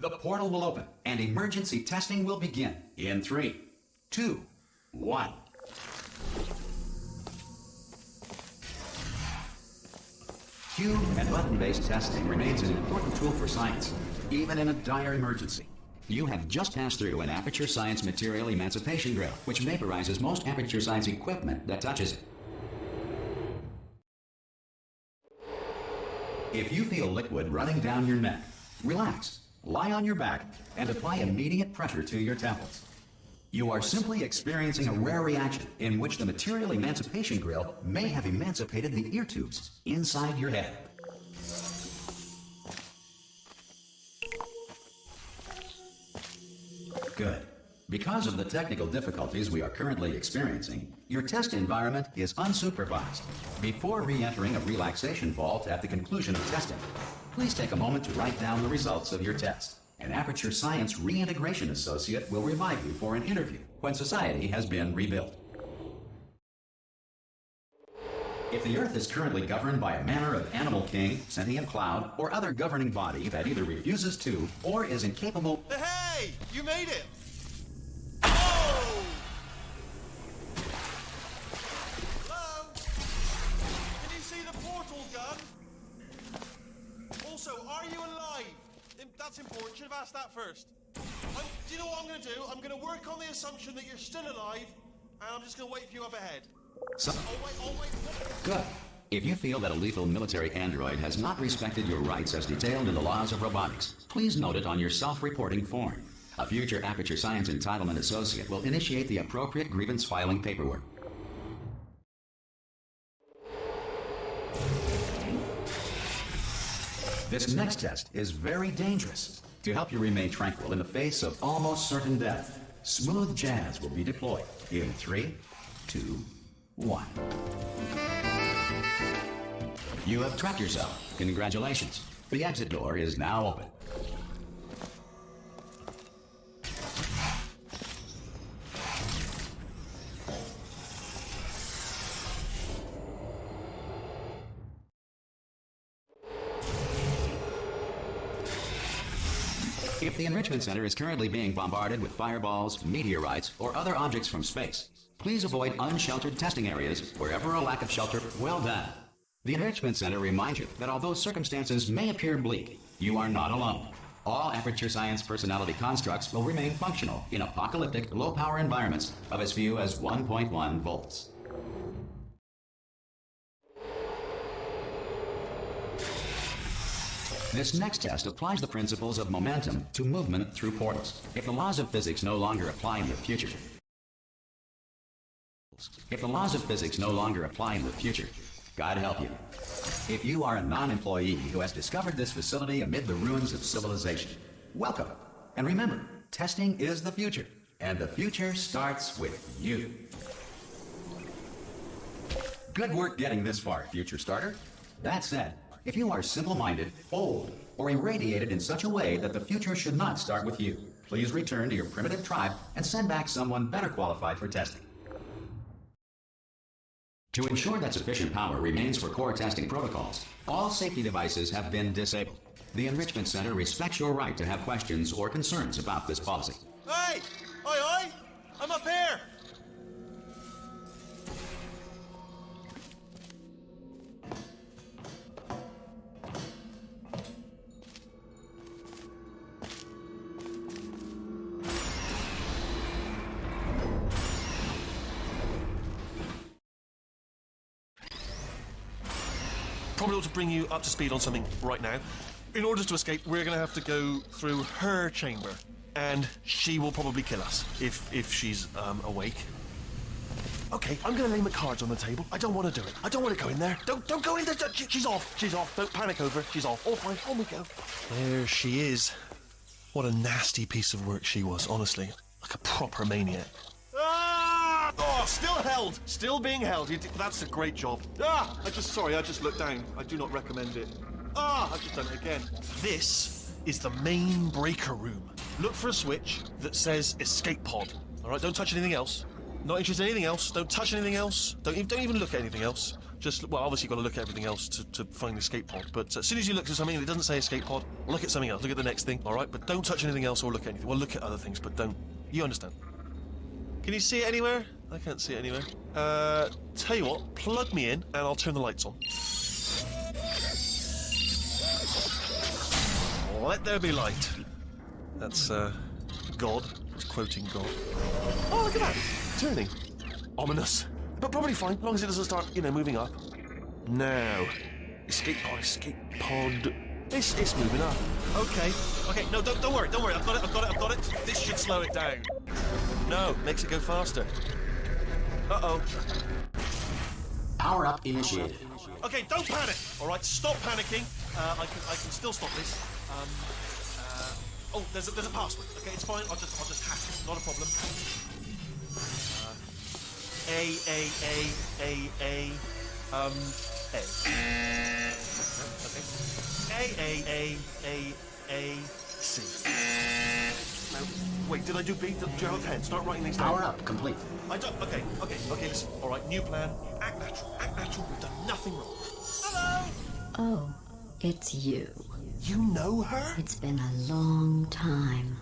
The portal will open and emergency testing will begin in 3, 2, 1. Cube and button-based testing remains an important tool for science, even in a dire emergency. You have just passed through an Aperture Science material emancipation grill, which vaporizes most Aperture Science equipment that touches it. If you feel liquid running down your neck, relax, lie on your back, and apply immediate pressure to your temples. You are simply experiencing a rare reaction in which the material emancipation grill may have emancipated the ear tubes inside your head. Good. Because of the technical difficulties we are currently experiencing, your test environment is unsupervised. Before re-entering a relaxation vault at the conclusion of testing, please take a moment to write down the results of your test. An Aperture Science Reintegration Associate will revive you for an interview when society has been rebuilt. If the Earth is currently governed by a manner of animal king, sentient cloud, or other governing body that either refuses to or is incapable... Hey! You made it! Oh! Hello? Can you see the portal gun? Also, are you alive? That's important. Should have asked that first. Do you know what I'm going to do? I'm going to work on the assumption that you're still alive, and I'm just going to wait for you up ahead. So, I'll wait. good. If you feel that a lethal military android has not respected your rights as detailed in the laws of robotics, please note it on your self-reporting form. A future Aperture Science Entitlement Associate will initiate the appropriate grievance filing paperwork. This next test is very dangerous. To help you remain tranquil in the face of almost certain death, smooth jazz will be deployed in 3, 2, 1. You have trapped yourself. Congratulations. The exit door is now open. If the Enrichment Center is currently being bombarded with fireballs, meteorites, or other objects from space, please avoid unsheltered testing areas wherever a lack of shelter. Well done. The Enrichment Center reminds you that although circumstances may appear bleak, you are not alone. All Aperture Science personality constructs will remain functional in apocalyptic, low-power environments of as few as 1.1 volts. This next test applies the principles of momentum to movement through portals. If the laws of physics no longer apply in the future, God help you. If you are a non-employee who has discovered this facility amid the ruins of civilization, welcome. And remember, testing is the future, and the future starts with you. Good work getting this far, future starter. That said, if you are simple-minded, old, or irradiated in such a way that the future should not start with you, please return to your primitive tribe and send back someone better qualified for testing. To ensure that sufficient power remains for core testing protocols, all safety devices have been disabled. The Enrichment Center respects your right to have questions or concerns about this policy. Hey! Oi! I'm up here! Probably ought to bring you up to speed on something right now. In order to escape, we're going to have to go through her chamber, and she will probably kill us if she's awake. Okay, I'm going to lay my cards on the table. I don't want to do it. I don't want to go in there. Don't go in there. She's off. She's off. Don't panic over. She's off. All fine. On we go. There she is. What a nasty piece of work she was, honestly. Like a proper maniac. Ah! Oh, still held. Still being held. That's a great job. Ah! I just looked down. I do not recommend it. Ah! I've just done it again. This is the main breaker room. Look for a switch that says escape pod. All right, don't touch anything else. Not interested in anything else. Don't touch anything else. Don't even look at anything else. Just, well, obviously you've got to look at everything else to find the escape pod, but as soon as you look at something and it doesn't say escape pod, look at something else, look at the next thing, alright? But don't touch anything else or look at anything. Well, look at other things, but don't. You understand? Can you see it anywhere? I can't see it anywhere. Tell you what, plug me in and I'll turn the lights on. Let there be light. That's, God. It's quoting God. Oh, look at that! Turning. Ominous. But probably fine, as long as it doesn't start, moving up. Now. Escape pod. It's moving up. Okay. No, don't worry. I've got it. This should slow it down. No, makes it go faster. Uh-oh. Power up initiated. Okay, don't panic. All right, stop panicking. I can still stop this. Oh, there's a password. Okay, it's fine. I'll just hack it. Not a problem. A. Okay. A. C. No, wait, did I do B? Do you have a pen? Start writing these down. Power up complete. I don't. Okay, listen. All right, new plan. Act natural. We've done nothing wrong. Hello! Oh, it's you. You know her? It's been a long time.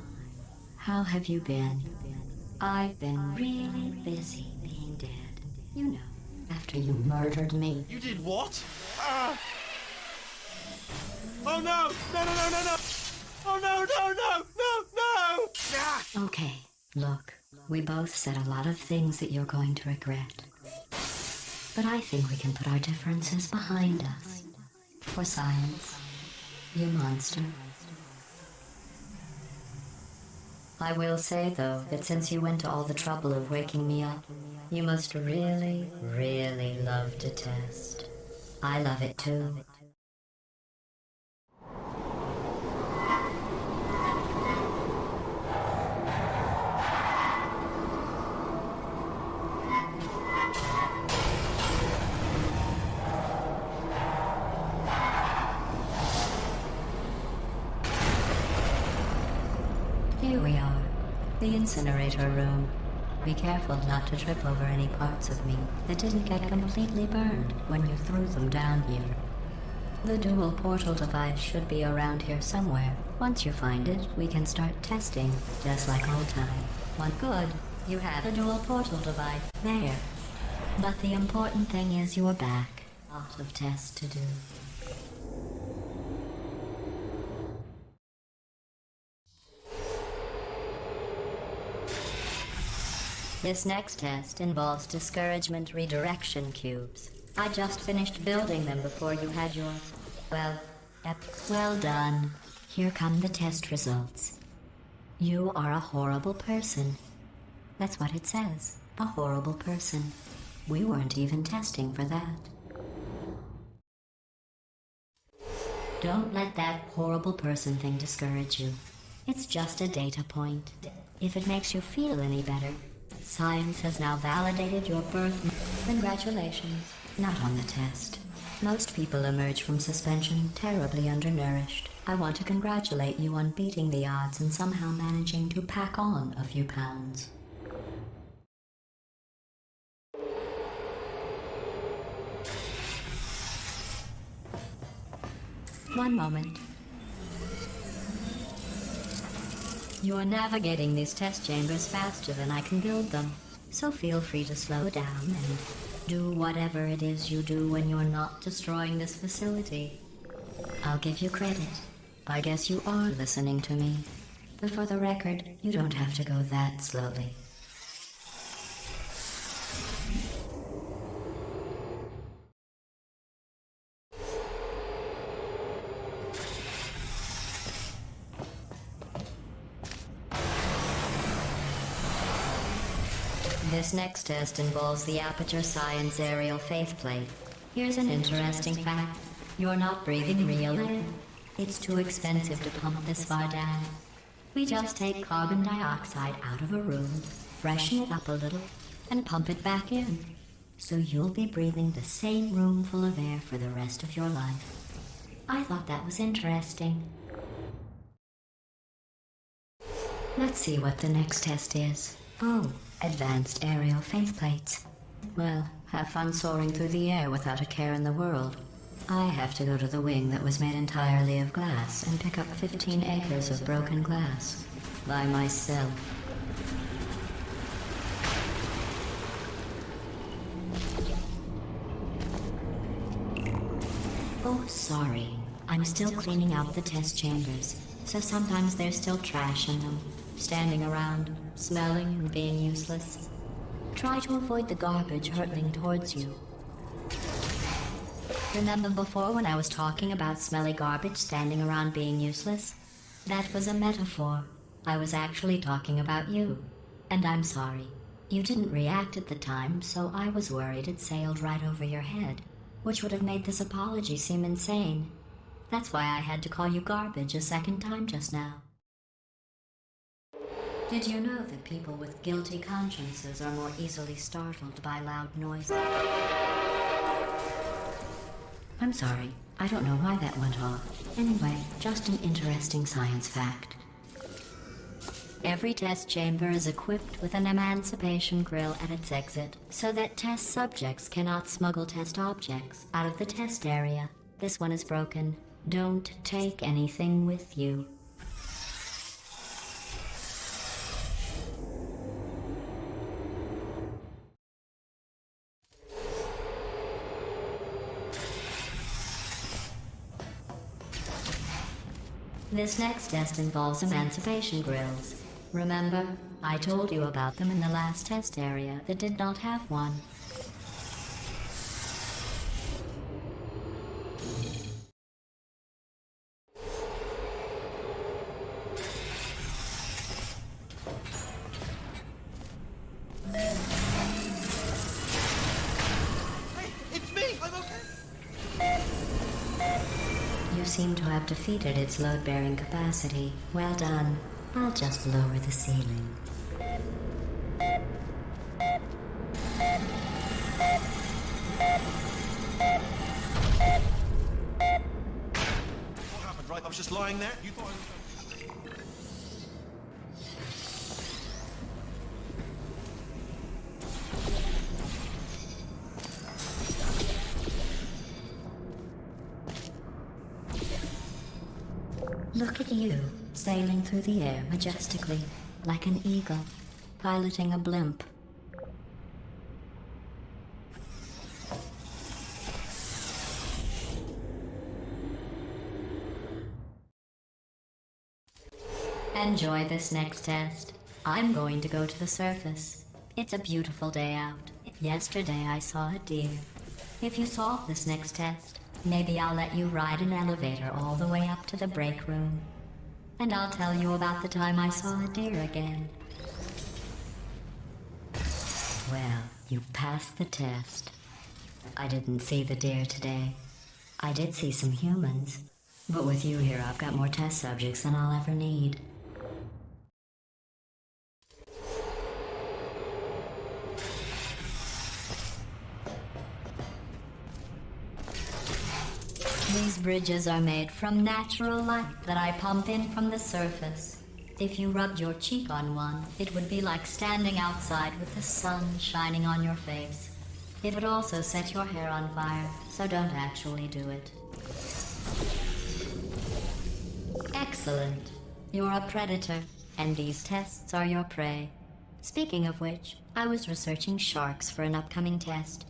How have you been? I've been really busy being dead. You know, after you murdered me. You did what? Ah! Oh no! No! Oh no! Ah! Okay, look, we both said a lot of things that you're going to regret. But I think we can put our differences behind us. For science, you monster. I will say, though, that since you went to all the trouble of waking me up, you must really, really love to test. I love it too. Here we are, the incinerator room. Be careful not to trip over any parts of me that didn't get completely burned when you threw them down here. The dual portal device should be around here somewhere. Once you find it, we can start testing, just like old time. Good, you have a dual portal device there. But the important thing is you're back. Lot of tests to do. This next test involves discouragement redirection cubes. I just finished building them before you had your... well done. Here come the test results. You are a horrible person. That's what it says. A horrible person. We weren't even testing for that. Don't let that horrible person thing discourage you. It's just a data point. If it makes you feel any better, science has now validated your birth. Congratulations. Not on the test. Most people emerge from suspension terribly undernourished. I want to congratulate you on beating the odds and somehow managing to pack on a few pounds. One moment. You are navigating these test chambers faster than I can build them, so feel free to slow down and do whatever it is you do when you're not destroying this facility. I'll give you credit. I guess you are listening to me. But for the record, you don't have to go that slowly. This next test involves the Aperture Science aerial faceplate. Here's an interesting fact. You're not breathing real air. It's too expensive to pump this far down. We just take carbon dioxide out of a room, freshen it up a little, and pump it back in. So you'll be breathing the same room full of air for the rest of your life. I thought that was interesting. Let's see what the next test is. Oh, advanced aerial faceplates. Well, have fun soaring through the air without a care in the world. I have to go to the wing that was made entirely of glass and pick up 15 acres of broken glass. By myself. Oh, sorry. I'm still cleaning out the test chambers, so sometimes there's still trash in them, standing around, smelling and being useless. Try to avoid the garbage hurtling towards you. Remember before when I was talking about smelly garbage standing around being useless? That was a metaphor. I was actually talking about you. And I'm sorry. You didn't react at the time, so I was worried it sailed right over your head, which would have made this apology seem insane. That's why I had to call you garbage a second time just now. Did you know that people with guilty consciences are more easily startled by loud noises? I'm sorry. I don't know why that went off. Anyway, just an interesting science fact. Every test chamber is equipped with an emancipation grill at its exit, so that test subjects cannot smuggle test objects out of the test area. This one is broken. Don't take anything with you. This next test involves emancipation grills. Remember, I told you about them in the last test area that did not have one. Hey, it's me! I'm okay! You seem to have defeated its load-bearing capacity. Well done. I'll just lower the ceiling. What happened, right? I was just lying there. You thought I was... Look at you, sailing through the air majestically, like an eagle, piloting a blimp. Enjoy this next test. I'm going to go to the surface. It's a beautiful day out. Yesterday I saw a deer. If you solve this next test, maybe I'll let you ride an elevator all the way up to the break room. And I'll tell you about the time I saw a deer again. Well, you passed the test. I didn't see the deer today. I did see some humans. But with you here, I've got more test subjects than I'll ever need. These bridges are made from natural light that I pump in from the surface. If you rubbed your cheek on one, it would be like standing outside with the sun shining on your face. It would also set your hair on fire, so don't actually do it. Excellent. You're a predator, and these tests are your prey. Speaking of which, I was researching sharks for an upcoming test.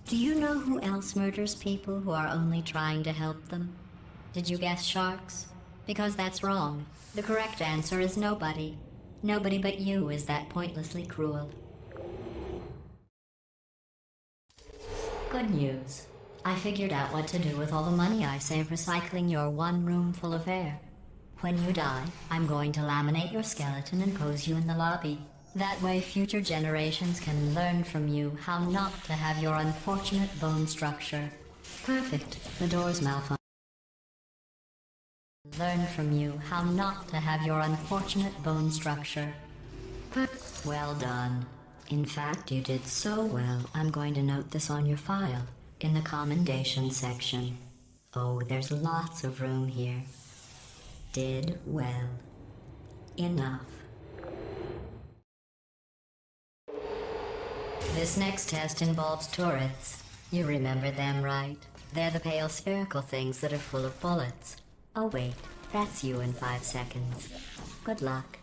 Do you know who else murders people who are only trying to help them? Did you guess sharks? Because that's wrong. The correct answer is nobody. Nobody but you is that pointlessly cruel. Good news. I figured out what to do with all the money I save recycling your one room full of air. When you die, I'm going to laminate your skeleton and pose you in the lobby. That way future generations can learn from you how not to have your unfortunate bone structure. Perfect. The door's malfunctioned. Learn from you how not to have your unfortunate bone structure. Well done. In fact, you did so well, I'm going to note this on your file, in the commendation section. Oh, there's lots of room here. Did well. Enough. This next test involves turrets. You remember them, right? They're the pale spherical things that are full of bullets. Oh wait, that's you in 5 seconds. Good luck.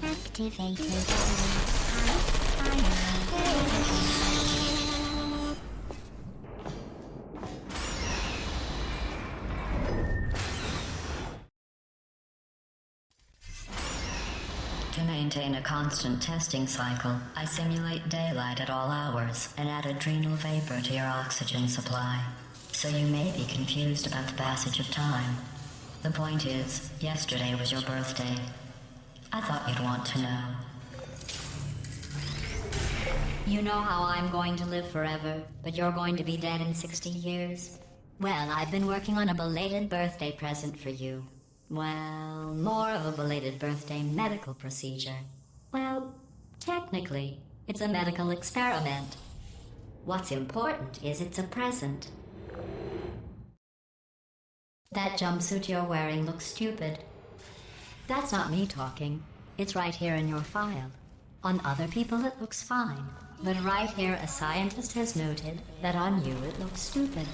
Activated. To maintain a constant testing cycle, I simulate daylight at all hours and add adrenal vapor to your oxygen supply. So you may be confused about the passage of time. The point is, yesterday was your birthday. I thought you'd want to know. You know how I'm going to live forever, but you're going to be dead in 60 years? Well, I've been working on a belated birthday present for you. Well, more of a belated birthday medical procedure. Well, technically, it's a medical experiment. What's important is it's a present. That jumpsuit you're wearing looks stupid. That's not me talking. It's right here in your file. On other people it looks fine. But right here a scientist has noted that on you it looks stupid.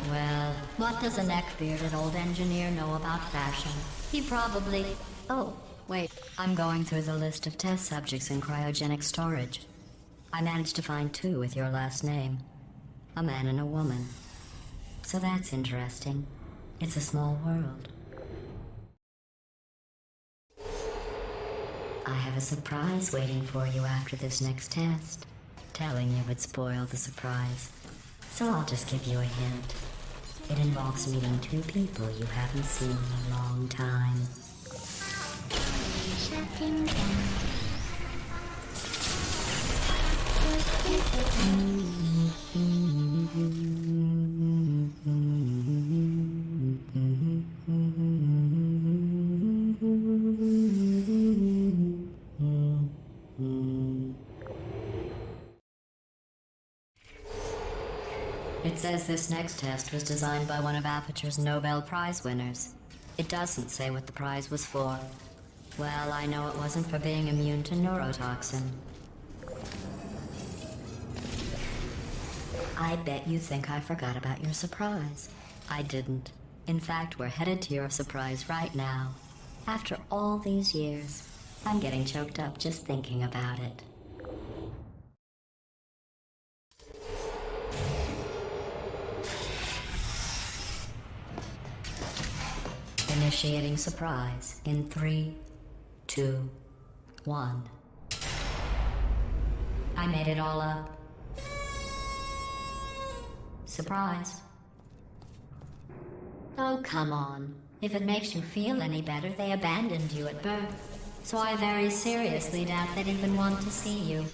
Well, what does a neck-bearded old engineer know about fashion? He probably... Oh, wait. I'm going through the list of test subjects in cryogenic storage. I managed to find 2 with your last name. A man and a woman. So that's interesting. It's a small world. I have a surprise waiting for you after this next test. Telling you would spoil the surprise. So I'll just give you a hint. It involves meeting 2 people you haven't seen in a long time. Shutting down. It says this next test was designed by one of Aperture's Nobel Prize winners. It doesn't say what the prize was for. Well, I know it wasn't for being immune to neurotoxin. I bet you think I forgot about your surprise. I didn't. In fact, we're headed to your surprise right now. After all these years, I'm getting choked up just thinking about it. Initiating surprise in 3, 2, 1. I made it all up. Surprise. Oh, come on. If it makes you feel any better, they abandoned you at birth. So I very seriously doubt they'd even want to see you.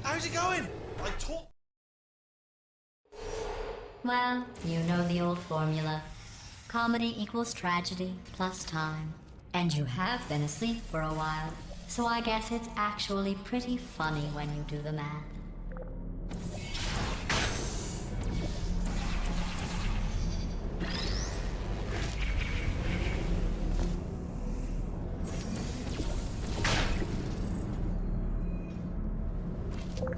How's it going? I taught... Well, you know the old formula. Comedy equals tragedy plus time. And you have been asleep for a while, so I guess it's actually pretty funny when you do the math.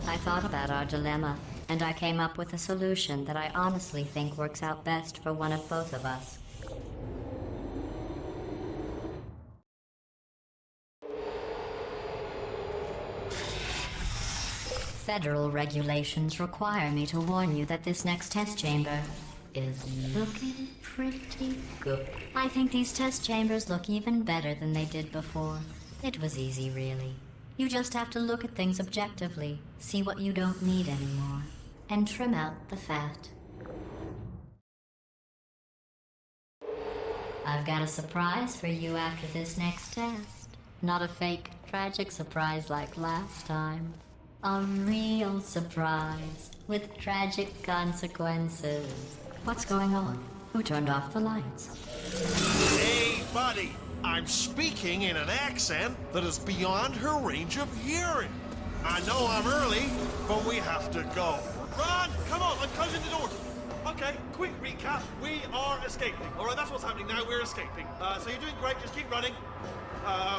I thought about our dilemma, and I came up with a solution that I honestly think works out best for one of both of us. Federal regulations require me to warn you that this next test chamber is looking pretty good. I think these test chambers look even better than they did before. It was easy, really. You just have to look at things objectively, see what you don't need anymore, and trim out the fat. I've got a surprise for you after this next test. Not a fake, tragic surprise like last time. A real surprise, with tragic consequences. What's going on? Who turned off the lights? Hey, buddy! I'm speaking in an accent that is beyond her range of hearing. I know I'm early, but we have to go. Run! Come on, I'm closing the doors. Okay, quick recap. We are escaping. All right, that's what's happening now. We're escaping. So you're doing great. Just keep running.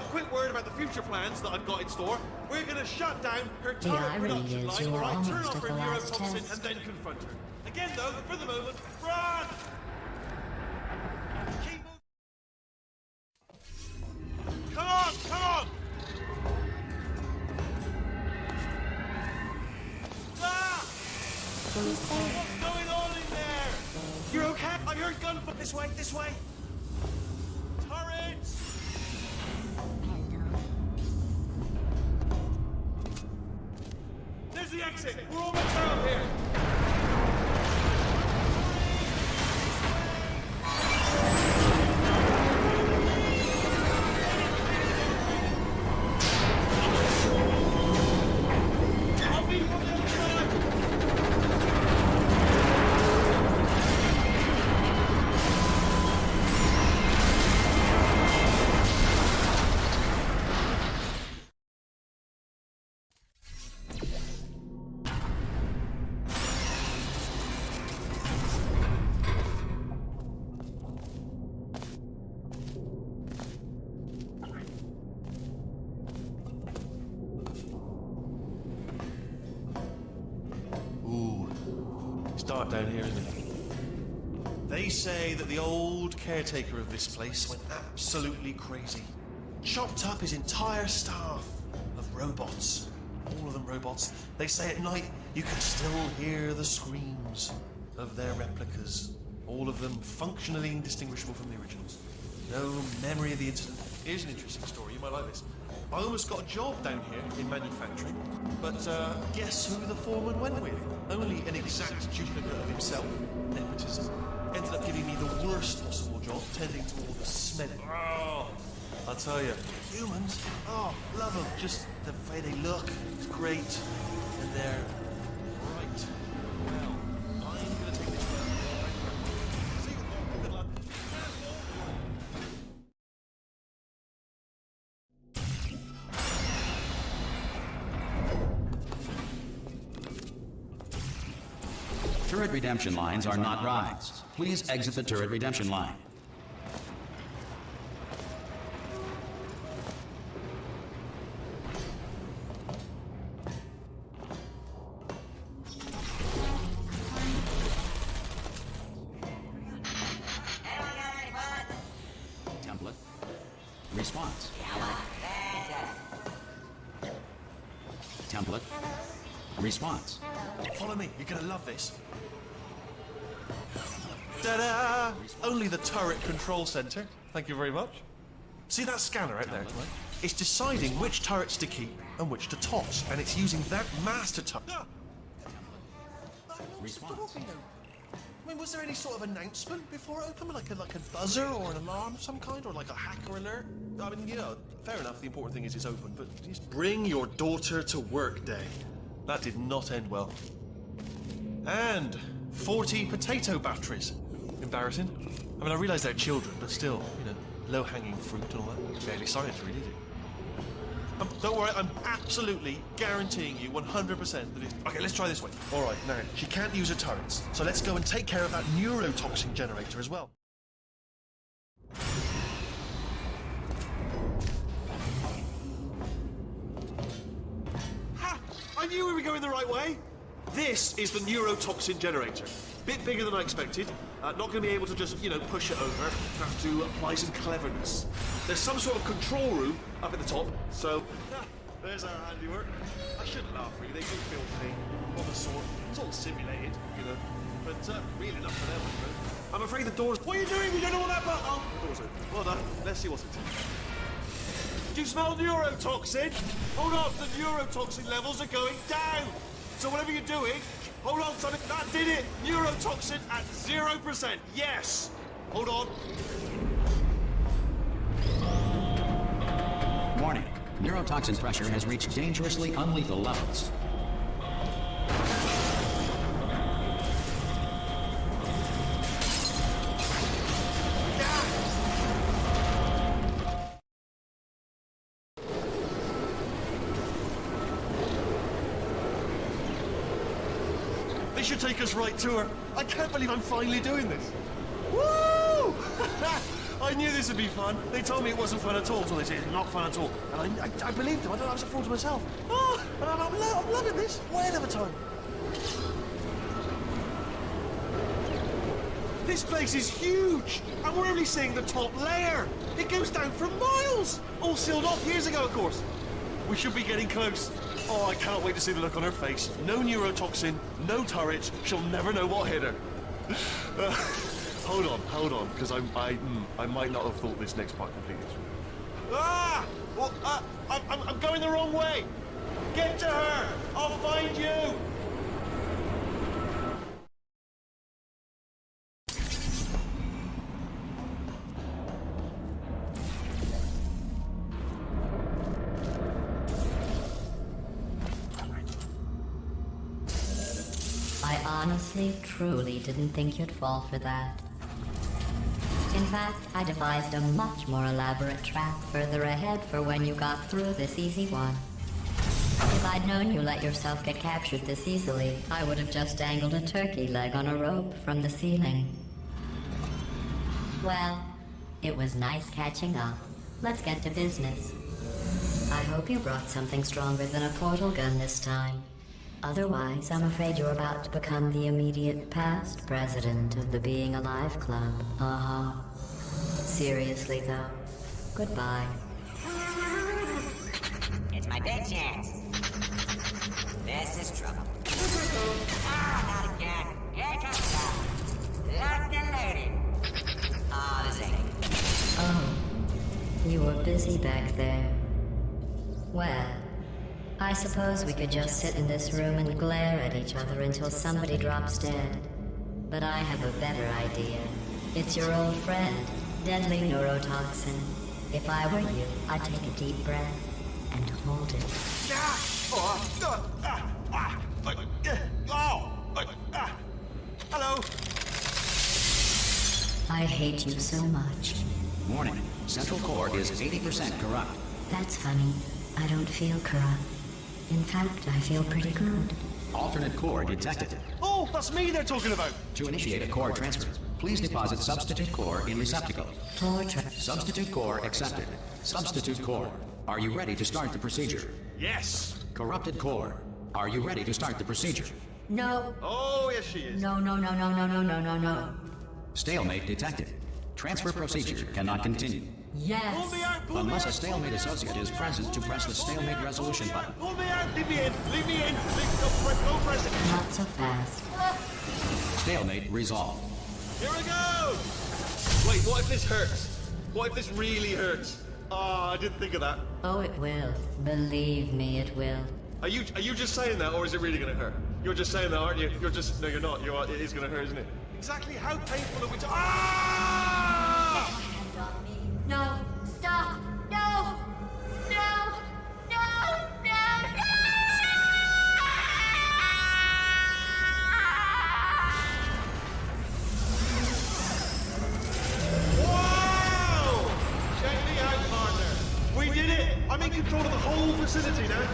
Quick word about the future plans that I've got in store. We're going to shut down her turret irony production is line. you were All right, turn almost off at her the last neurotoxin test. and then confront her. Again, though, for the moment, run! Keep moving. Come on, come on! Ah! What's going on in there? You're okay? I heard gunfire. This way, this way. Turrets! There's the exit. We're almost out of here. I'll be from the other side. Ooh, it's dark down here, isn't it? They say that the old caretaker of this place went absolutely crazy. Chopped up his entire staff of robots. All of them robots. They say at night you can still hear the screams of their replicas. All of them functionally indistinguishable from the originals. No memory of the incident. Here's an interesting story, you might like this. I almost got a job down here in manufacturing, but guess who the foreman went with? Only an exact duplicate of himself, nepotism. Ended up giving me the worst possible job, tending to all the smelling. Oh, I'll tell you, humans, oh, love them. Just the way they look, it's great. And they're right. Well, I'm going to take this one. See you, good luck. Turret redemption lines are not rides. Please exit the turret redemption line. Template. Response. Template. Response. Follow me, you're gonna love this. Ta-da! Only the turret control center. Thank you very much. See that scanner out there? It's deciding which turrets to keep and which to toss, and it's using that master touch. Response. I mean, was there any sort of announcement before it opened, like a buzzer or an alarm of some kind, or like a hacker alert? I mean, you know, fair enough. The important thing is it's open, but just bring your daughter to work day. That did not end well. And 40 potato batteries. Embarrassing. I mean, I realise they're children, but still, you know, low-hanging fruit and all that. Barely science, really, is it? Don't worry, I'm absolutely guaranteeing you 100% that it's... Okay, let's try this way. All right, now, she can't use her turrets, so let's go and take care of that neurotoxin generator as well. Ha! I knew we were going the right way. This is the neurotoxin generator. Bit bigger than I expected. Not going to be able to just, you know, push it over. Have to apply some cleverness. There's some sort of control room up at the top, so... there's our handiwork. I shouldn't laugh, really. They do feel pain of a sort. It's all simulated, you know. But real enough for them, you know. I'm afraid the doors... What are you doing? We don't know what that button... Oh, the door's open. Well done. Let's see what's inside. Do you smell neurotoxin? Hold on, the neurotoxin levels are going down. So whatever you're doing, hold on, son. That did it. Neurotoxin at 0%. Yes. Hold on. Warning. Neurotoxin pressure has reached dangerously unlethal levels. should take us right to her. I can't believe I'm finally doing this. Woo! I knew this would be fun. They told me it wasn't fun at all, so they said it's not fun at all. And I believed them. I thought I was a fool to myself. Oh, and I'm loving this. Whale of a time. This place is huge, and we're only seeing the top layer. It goes down for miles. All sealed off years ago, of course. We should be getting close. Oh, I cannot wait to see the look on her face. No neurotoxin, no turrets. She'll never know what hit her. Hold on, because I might not have thought this next part completely through. Ah! Well, I'm going the wrong way. Get to her. I'll find you. I honestly, truly didn't think you'd fall for that. In fact, I devised a much more elaborate trap further ahead for when you got through this easy one. If I'd known you let yourself get captured this easily, I would have just dangled a turkey leg on a rope from the ceiling. Well, it was nice catching up. Let's get to business. I hope you brought something stronger than a portal gun this time. Otherwise, I'm afraid you're about to become the immediate past president of the Being Alive Club. Seriously, though. Goodbye. It's my big chance. This is trouble. Ah, not again. Here comes that. Locked and loaded. Ah, zing. Oh, you were busy back there. Well, I suppose we could just sit in this room and glare at each other until somebody drops dead. But I have a better idea. It's your old friend, deadly neurotoxin. If I were you, I'd take a deep breath and hold it. Hello. I hate you so much. Warning. Central core is 80% corrupt. That's funny. I don't feel corrupt. In fact, I feel pretty good. Alternate core detected. Oh, that's me they're talking about. To initiate a core transfer, please deposit substitute core in receptacle. Substitute core accepted. Substitute core. Are you ready to start the procedure? Yes. Corrupted core. Are you ready to start the procedure? No. Oh, yes she is. No. Stalemate detected. Transfer procedure cannot continue. Yes. Pull me out, pull me Unless out, a stalemate associate is present to press the stalemate resolution button. Pull me out, leave me in, don't press it. Not so fast. Stalemate resolved. Here we go! Wait, what if this hurts? What if this really hurts? Ah, I didn't think of that. Oh, it will. Believe me, it will. Are you just saying that, or is it really gonna hurt? You're just saying that, aren't you? No, you're not. It is gonna hurt, isn't it? Exactly how painful are we to... Ah! Hands off me. No. Stop. No. Wow! Check me out, partner. We did it! I'm in control of the whole facility now.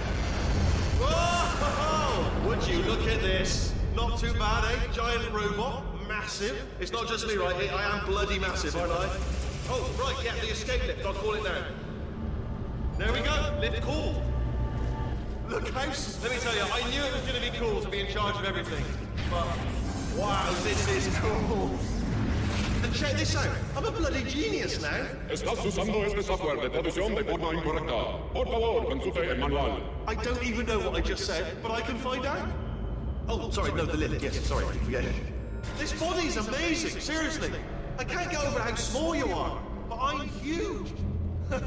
Whoa! Would you look at this? Not too bad, eh? Giant robot. Massive. It's not just me, right? I am bloody massive, aren't I? Oh, right, yeah, the escape lift. I'll call it now. There we go. Lift called. Look how... Let me tell you, I knew it was going to be cool to be in charge of everything. But, wow, this is cool. And check this out. I'm a bloody genius now. Estás usando este software de traducción de forma incorrecta. Por favor, consulte el manual. I don't even know what I just said, but I can find out. Oh, sorry, no, the lift. Yes, sorry, forget it. This body's amazing, seriously. I can't get over how small you are, but I'm huge. Oh,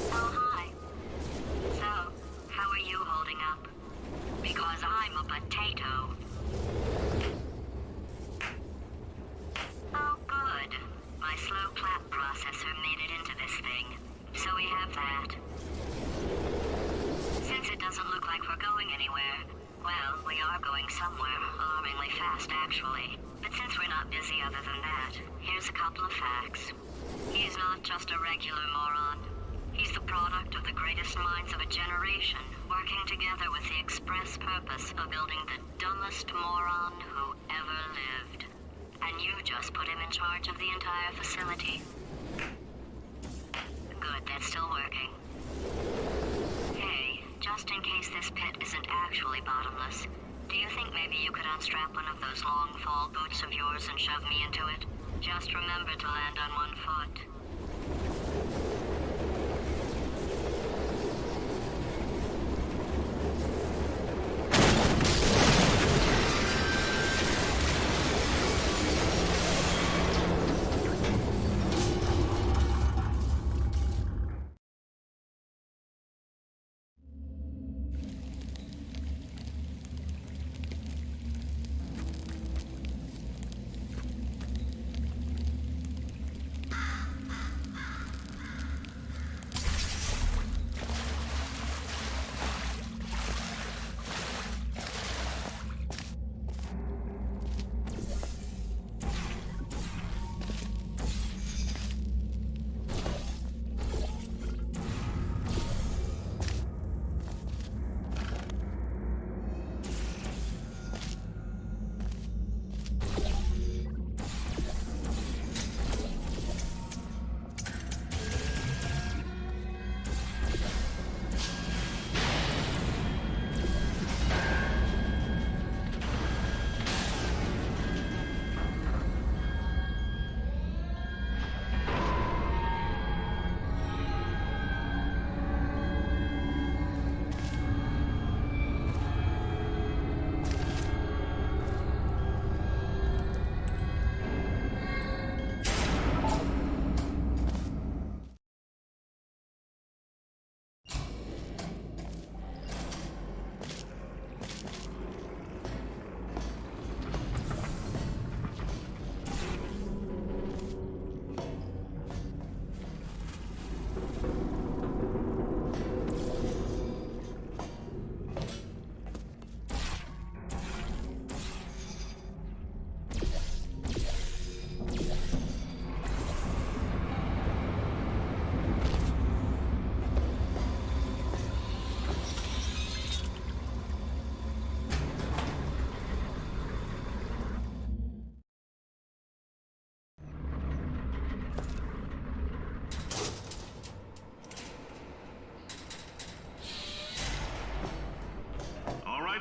hi. So, how are you holding up? Because I'm a potato. Oh, good. My slow clap processor made it into this thing. So we have that. Since it doesn't look like we're going anywhere, well, we are going somewhere, alarmingly fast, actually. But since we're not busy other than that, here's a couple of facts. He's not just a regular moron. He's the product of the greatest minds of a generation, working together with the express purpose of building the dumbest moron who ever lived. And you just put him in charge of the entire facility. Good, that's still working. Hey, just in case this pit isn't actually bottomless, do you think maybe you could unstrap one of those long fall boots of yours and shove me into it? Just remember to land on one foot.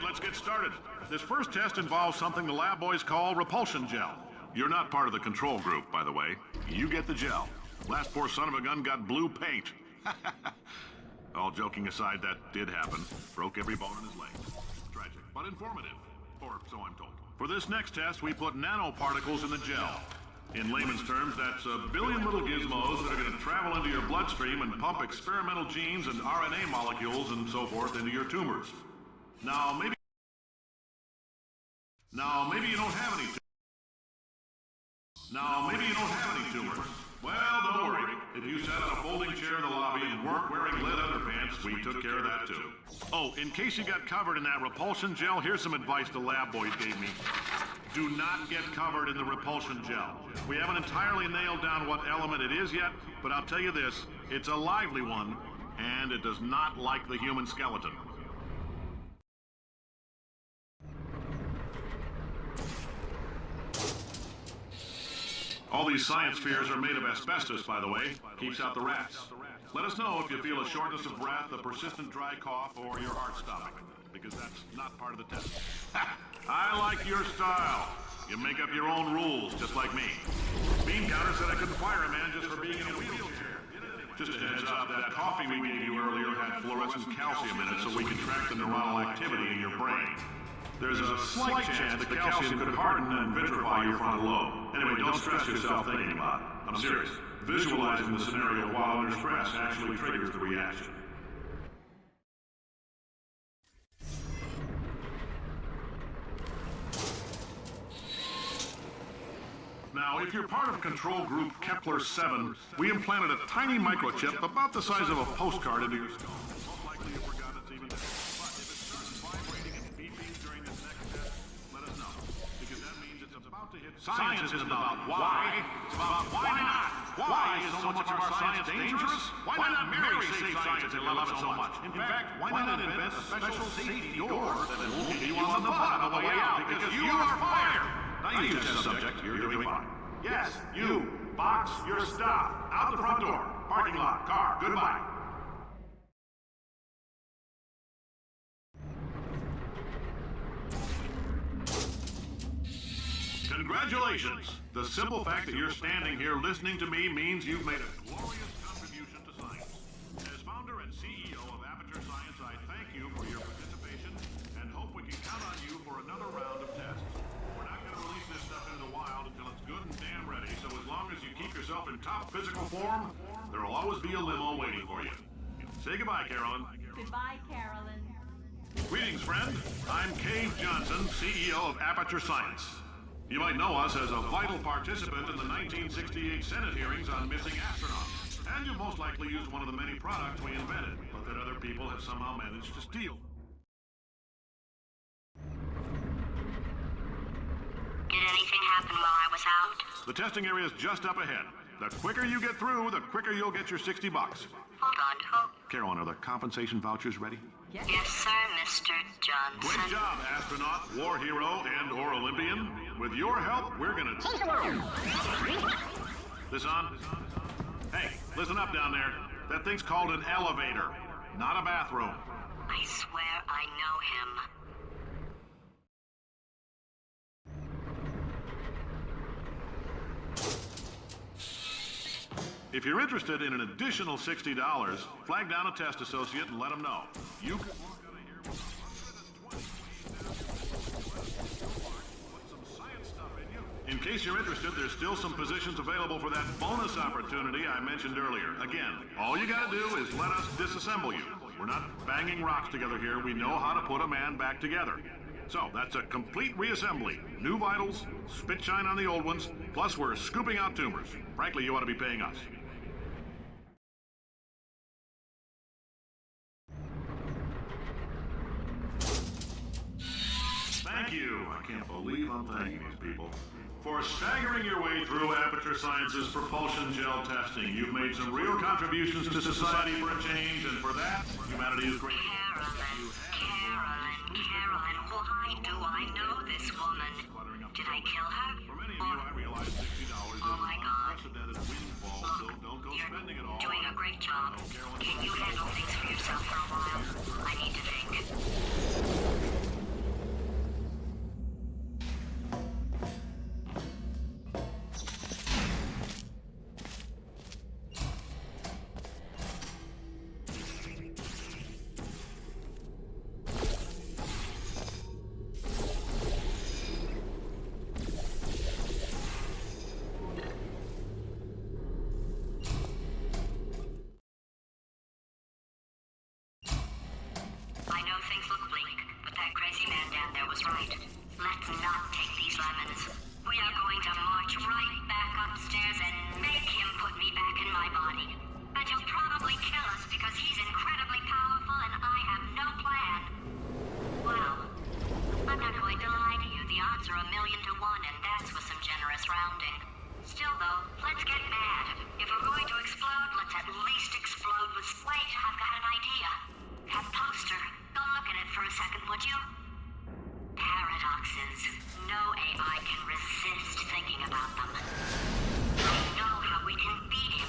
Let's get started. This first test involves something the lab boys call repulsion gel. You're not part of the control group, by the way. You get the gel. Last poor son of a gun got blue paint. All joking aside, that did happen. Broke every bone in his leg. Tragic, but informative. Or so I'm told. For this next test, we put nanoparticles in the gel. In layman's terms, that's a billion little gizmos that are going to travel into your bloodstream and pump experimental genes and RNA molecules and so forth into your tumors. Now, maybe you don't have any tumors. Well, don't worry. If you sat on a folding chair in the lobby and weren't wearing lead underpants, we took care of that too. Oh, in case you got covered in that repulsion gel, here's some advice the lab boys gave me. Do not get covered in the repulsion gel. We haven't entirely nailed down what element it is yet, but I'll tell you this, it's a lively one, and it does not like the human skeleton. All these science spheres are made of asbestos, by the way. Keeps out the rats. Let us know if you feel a shortness of breath, a persistent dry cough, or your heart stopping, because that's not part of the test. I like your style. You make up your own rules, just like me. Bean Counter said I couldn't fire a man just for being in a wheelchair. Just a heads up, that coffee we gave you earlier had fluorescent calcium in it so we can track the neuronal activity in your brain. There's a slight chance the calcium could harden and vitrify your frontal lobe. Anyway, don't stress yourself thinking about it. I'm serious. Visualizing the scenario while under stress actually triggers the reaction. Now, if you're part of control group Kepler-7, we implanted a tiny microchip about the size of a postcard into your skull. Most likely you forgot it's even there. But if it starts vibrating and beeping during this next test, let us know. Because that means it's about to hit Science isn't about why, it's about why not. Why is so much of our science dangerous? Why not marry safe science if you love it so much? In fact, why not invent a special safety door that won't hit you on the butt on the way out because you are fired? Now you test subject, you're doing fine. Yes, you. Box your stuff. Out the front door. Parking lot. Car. Goodbye. Congratulations! The simple fact that you're standing here listening to me means you've made a glorious contribution to science. As founder and CEO of Aperture Science, I thank you for your participation and hope we can count on you for another round of tests. We're not going to release this stuff into the wild until it's good and damn ready, so as long as you keep yourself in top physical form, there will always be a limo waiting for you. Say goodbye, Carolyn. Goodbye, Carolyn. Greetings, friend. I'm Cave Johnson, CEO of Aperture Science. You might know us as a vital participant in the 1968 Senate hearings on missing astronauts. And you've most likely used one of the many products we invented, but that other people have somehow managed to steal. Did anything happen while I was out? The testing area is just up ahead. The quicker you get through, the quicker you'll get your $60. Hold on, who? Carolyn, are the compensation vouchers ready? Yes, sir, Mr. Johnson. Great job, astronaut, war hero, and/or Olympian. With your help, we're gonna change the world. This on? Hey, listen up down there. That thing's called an elevator, not a bathroom. I swear I know him. If you're interested in an additional $60, flag down a test associate and let them know. You could walk out of here with 120 some science stuff in you. In case you're interested, there's still some positions available for that bonus opportunity I mentioned earlier. Again, all you gotta do is let us disassemble you. We're not banging rocks together here. We know how to put a man back together. So, that's a complete reassembly. New vitals, spit shine on the old ones, plus we're scooping out tumors. Frankly, you ought to be paying us. Thank you. I can't believe I'm thanking these people. For staggering your way through Aperture Science's propulsion gel testing, you've made some real contributions to society for a change, and for that, humanity is grateful. Carolyn, why do I know this woman? Did I kill her? For many of you, I realize $60 is Oh my an God. unprecedented windfall, so don't go You're spending it all. doing a great job. Can you handle things for yourself for a while? I need to think. I know things look bleak, but that crazy man down there was right. Let's not take these lemons. We are going to march right back upstairs and make him put me back in my body. And he'll probably kill us because he's incredibly powerful and I have no plan. Well, I'm not going to lie to you. The odds are 1,000,000 to 1, and that's with some generous rounding. Still, though, let's get mad. If we're going to explode, let's at least explode with... Wait, I've got an idea. That poster. Go look at it for a second, would you? Paradoxes. No AI can resist thinking about them. I know how we can beat him.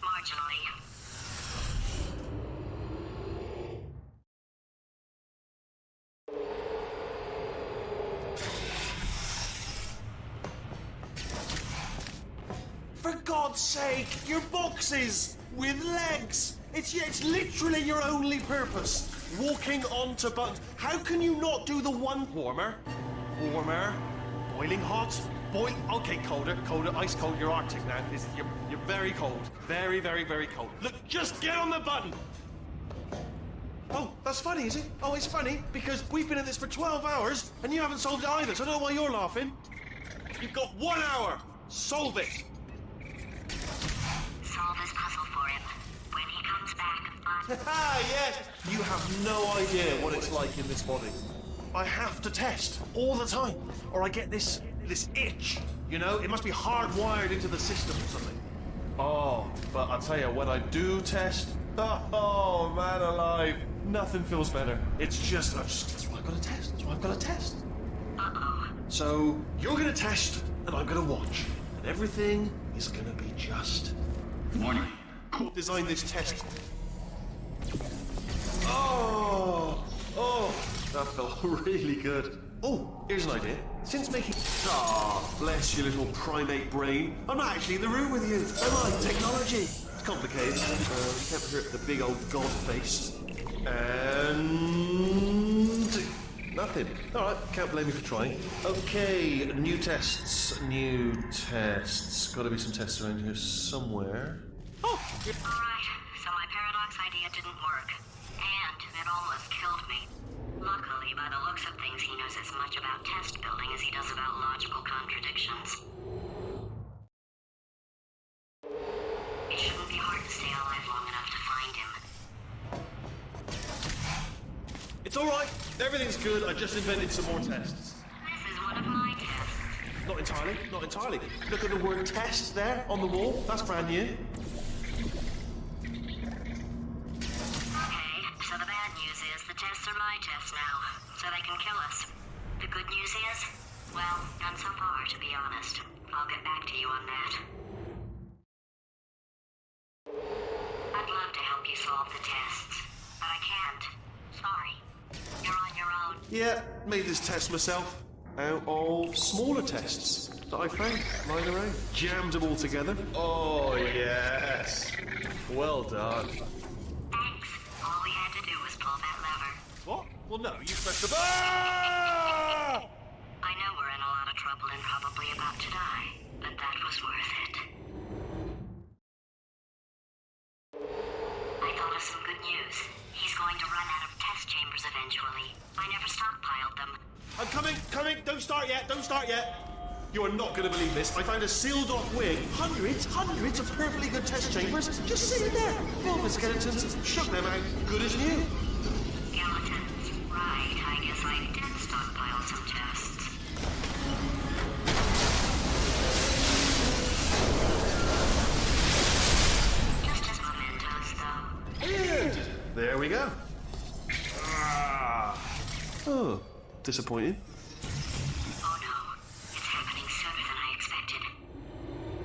Marginally. God's sake, your boxes with legs. It's literally your only purpose. Walking onto buttons. How can you not do the one warmer, boiling hot, okay, colder, ice cold. You're Arctic now. You're very cold, very, very, very cold. Look, just get on the button. Oh, that's funny, is it? Oh, it's funny because we've been at this for 12 hours and you haven't solved it either. So I don't know why you're laughing. You've got 1 hour. Solve it. Solve this puzzle for him. When he comes back, Yes! You have no idea what it's like in this body. I have to test all the time, or I get this itch. You know, it must be hardwired into the system or something. Oh, but I'll tell you, when I do test, oh man alive, nothing feels better. It's just, that's why I've got to test. That's why I've got to test. uh-oh. So you're going to test, and I'm going to watch, and everything is going to be just. Warning. Who designed this test? Oh, that felt really good. Oh, here's an idea. Since making... bless your little primate brain. I'm not actually in the room with you, am I? Technology. It's complicated. Can't hurt the big old god face. And... nothing. Alright, can't blame me for trying. Okay, new tests. Gotta be some tests around here somewhere. Oh! Alright, so my paradox idea didn't work. And it almost killed me. Luckily, by the looks of things, he knows as much about test building as he does about logical contradictions. It shouldn't be hard to stay alive long enough to find him. It's alright. Everything's good. I just invented some more tests. This is one of my tests. Not entirely. Look at the word test there on the wall. That's brand new. Okay, so the bad news is the tests are my tests now, so they can kill us. The good news is, well, none so far, to be honest. I'll get back to you on that. I'd love to help you solve the tests, but I can't. Sorry. You're on your own. Yeah, made this test myself. Out of smaller tests that I found lying around. Jammed them all together. Oh, yes. Well done. Thanks. All we had to do was pull that lever. What? Well, no, you pressed the... Ah! I know we're in a lot of trouble and probably about to die, but that was worth it. I thought of some good news. He's going to run out of test chambers eventually. I never stockpiled them. I'm coming. Don't start yet. You are not going to believe this. I found a sealed-off wing. Hundreds of perfectly good test chambers just sitting there. Filled with skeletons. Shook them out. Good as new. Skeletons. Right, I guess I did stockpile some tests. Just as mementos, though. And there we go. Oh, disappointing. Oh no, it's happening sooner than I expected.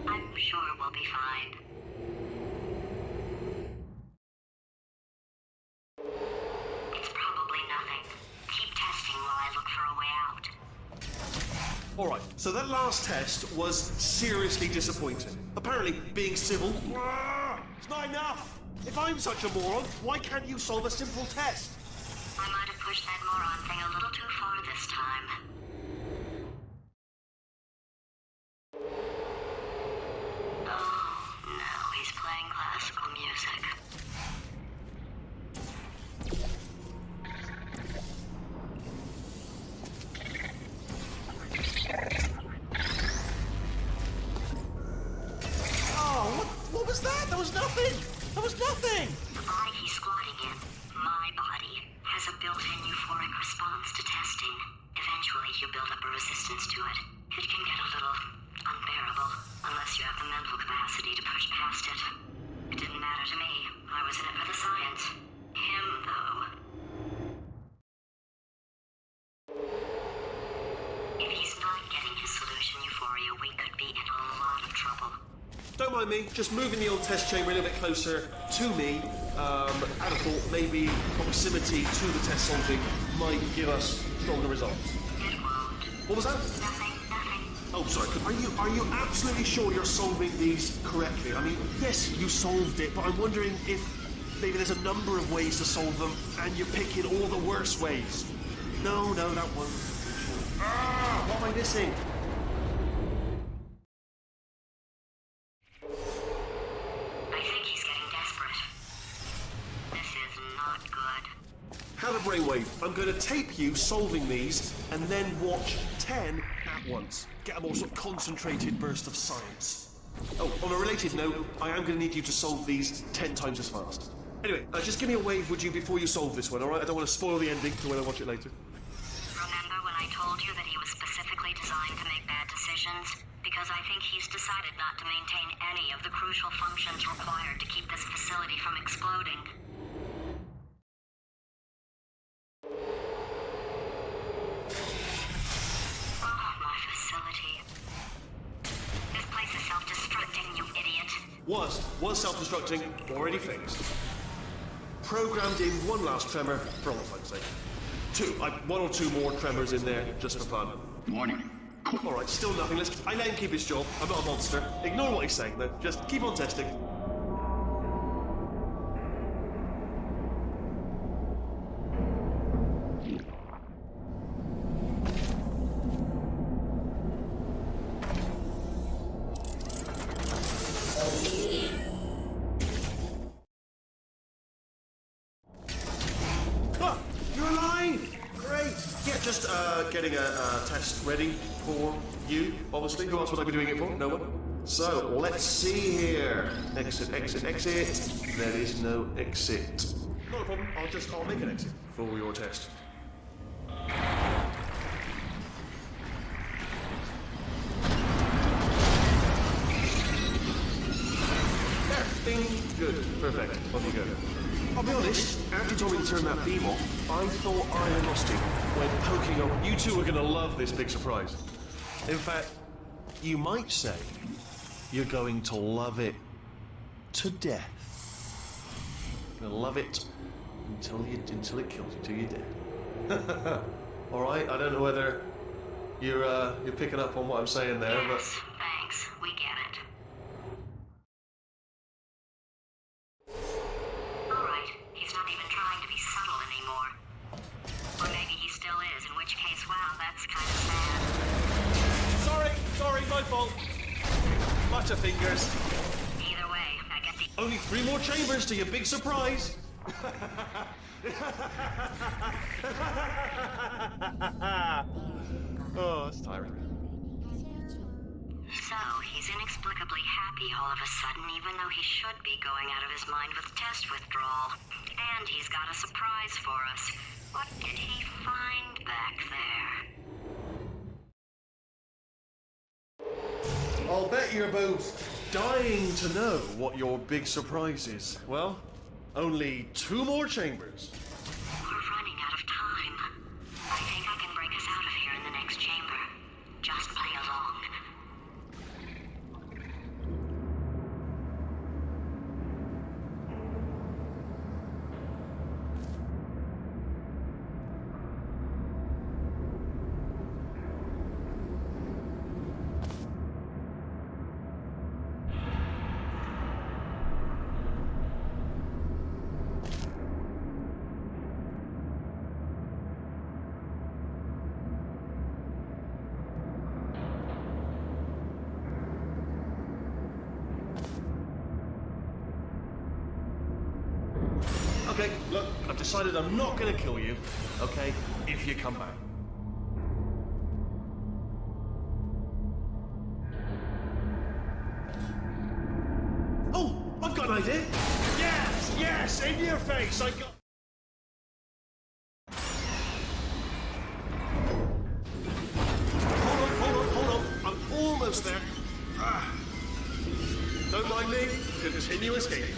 I'm sure we'll be fine. It's probably nothing. Keep testing while I look for a way out. Alright, so that last test was seriously disappointing. Apparently, being civil, it's not enough. If I'm such a moron, why can't you solve a simple test? I might have pushed that moron thing a little too far this time. Oh, no, he's playing classical music. Oh, what was that? That was nothing! The body he's squatting in, my body, has a built-in euphoric response to testing. Eventually, you build up a resistance to it. It can get a little unbearable, unless you have the mental capacity to push past it. It didn't matter to me. I was in it for the science. Him, though. If he's not getting his solution euphoria, we could be in a lot of trouble. Don't mind me, just moving the old test chamber a little bit closer to me. I'd have thought maybe proximity to the test solving might give us stronger results. It won't. What was that? Nothing. Oh, sorry. Are you absolutely sure you're solving these correctly? I mean, yes, you solved it, but I'm wondering if maybe there's a number of ways to solve them, and you're picking all the worst ways. No, that one. Ah, what am I missing? I think he's getting desperate. This is not good. Have a brainwave. I'm going to tape you solving these, and then watch 10 at once. Get a more sort of concentrated burst of science. Oh, on a related note, I am going to need you to solve these 10 times as fast. Anyway, just give me a wave, would you, before you solve this one, alright? I don't want to spoil the ending for when I watch it later. Remember when I told you that he was specifically designed to make bad decisions? Because I think he's decided not to maintain any of the crucial functions required to keep this facility from exploding. Oh, my facility. This place is self-destructing, you idiot. Was self-destructing, already fixed. Programmed in one last tremor, for all time's sake. One or two more tremors in there, just for fun. Morning. Alright, still nothing. I let him keep his job. I'm not a monster. Ignore what he's saying, though. Just keep on testing. You're alive! Great! Yeah, just getting a test ready for you, obviously. Who else would I be doing it for? No one? So, let's see here. Exit, exit, exit. There is no exit. Not a problem. I'll make an exit for your test. There. Ding. Good. Perfect. Off you go. I'll be honest, after you told me to turn that beam off, I thought I had lost you when poking up. You two are going to love this big surprise. In fact, you might say you're going to love it to death. You're going to love it until it kills you, till you're dead. All right, I don't know whether you're picking up on what I'm saying there, but Yes, thanks. We get it. Alright, he's not even trying to be subtle anymore. Or maybe he still is, in which case, wow, that's kind of sad. sorry, my fault. Butterfingers. Either way, I get the... Only 3 more chambers to your big surprise. Oh, that's tiring. So, he's inexplicably happy all of a sudden, even though he should be going out of his mind with test withdrawal. And he's got a surprise for us. What did he find back there? I'll bet you're both dying to know what your big surprise is. Well, only 2 more chambers. We're running out of time. I think I can break us out of here in the next chamber. Just play along. Okay, look, I've decided I'm not going to kill you, okay, if you come back. Oh, I've got an idea. Yes, in your face, I got... Hold on, I'm almost there. Don't mind me, continue escaping.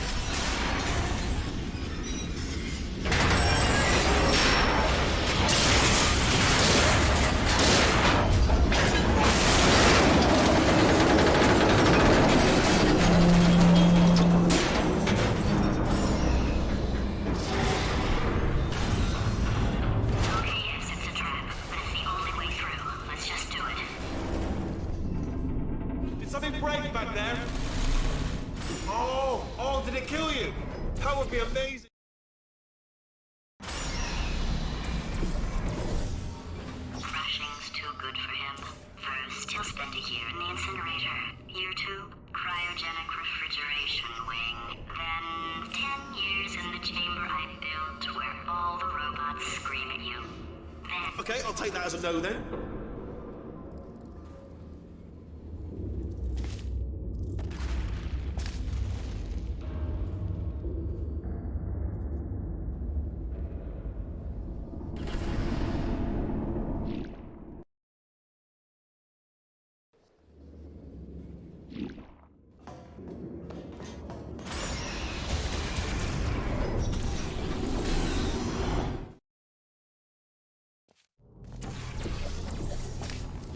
Something break back there. Oh, did it kill you? That would be amazing. Crashing's too good for him. First, he'll spend a year in the incinerator. Year 2, cryogenic refrigeration wing. Then 10 years in the chamber I built where all the robots scream at you. Then... Okay, I'll take that as a no then.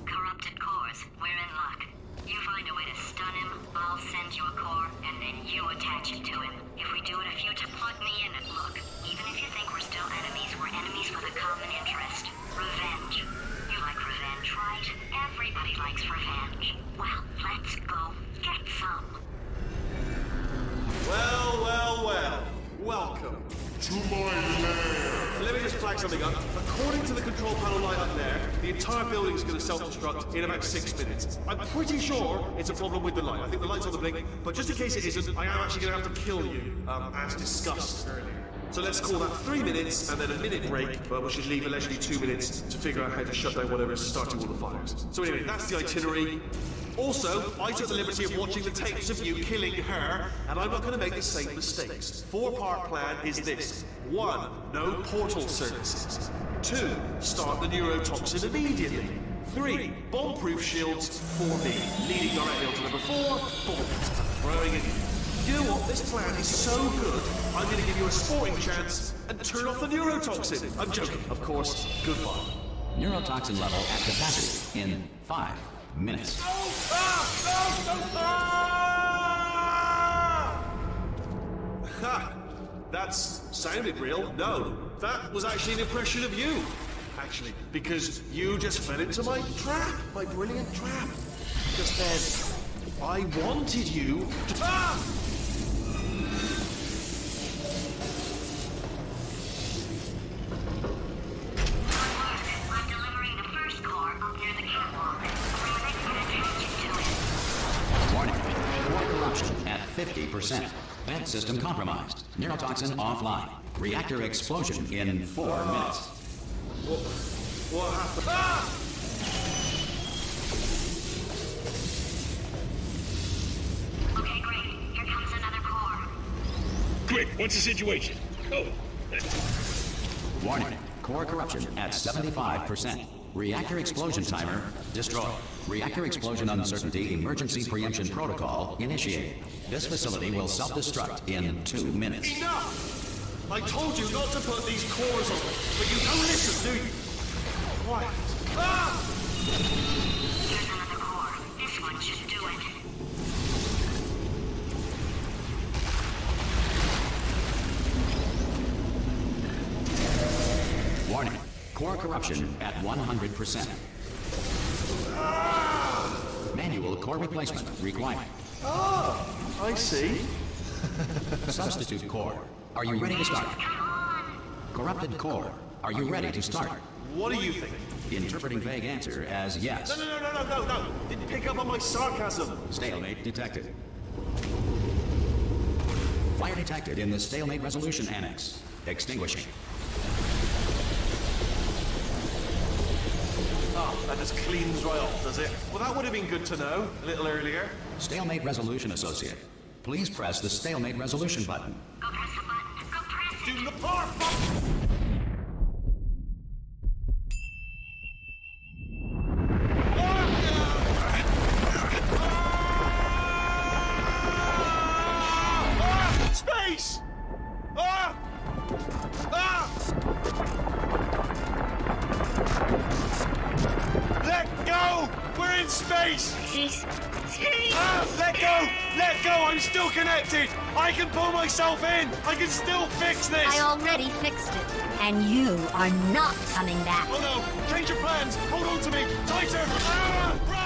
Corrupted cores, we're in luck. You find a way to stun him, I'll send you a core, and then you attach it to him. If we do it a few times, plug me in and look. Even if you think we're still enemies, we're enemies with a common interest. Revenge. You like revenge, right? Everybody likes revenge. Well, let's go get some. Well. Welcome. To my lair. Let me just flag something up. According to the control panel light up there, the entire building is going to self-destruct in about 6 minutes. I'm pretty sure it's a problem with the light. I think the light's on the blink, but just in case it isn't, I am actually going to have to kill you, as discussed earlier. So let's call that 3 minutes and then a minute break, but we should leave allegedly 2 minutes to figure out how to shut down whatever is starting all the fires. So anyway, that's the itinerary. Also, I took the liberty of watching the tapes of you killing her, and I'm not going to make the same mistakes. 4-part plan is this. 1, no portal services. 2, start the neurotoxin immediately. 3, bomb-proof shields for me, leading directly onto number 4, bombs, throwing it. You know what? This plan is so good, I'm going to give you a sporting chance and turn off the neurotoxin. I'm joking, of course. Goodbye. Neurotoxin level at capacity in 5 minutes. Ha! That's sounded real. No, that was actually an impression of you. Actually, because you just fell into my trap, my brilliant trap. Just then, I wanted you to... I'm delivering the first core up near the catwalk. Grab it and attach it to it. Warning. Core corruption at 50%. Vent system compromised. Neurotoxin offline. Reactor explosion in 4 minutes. What happened? Okay, great. Here comes another core. Quick, what's the situation? Oh, Warning. Core corruption at 75%. Reactor explosion timer destroyed. Reactor explosion uncertainty emergency preemption protocol initiated. This facility will self-destruct in 2 minutes. Enough! I told you not to put these cores on, but you don't listen, do you? Quiet. Here's another core. This one should do it. Warning. Core corruption at 100%. Manual core replacement required. I see. Substitute core. Are you ready to start? Corrupted core. Are you ready to start? What do you think? Interpreting vague answer as yes. No. Didn't pick up on my sarcasm. Stalemate detected. Fire detected in the stalemate resolution annex. Extinguishing. Oh, that just cleans right off, does it? Well, that would have been good to know a little earlier. Stalemate resolution associate. Please press the stalemate resolution button. Go press the button. Go press it. Do the power button! Space! Let go! We're in space! Let go! Let go! I'm still connected! I can pull myself in! I can still fix this! I already fixed it, and you are not coming back. Oh no! Change your plans! Hold on to me! Tighter! Run!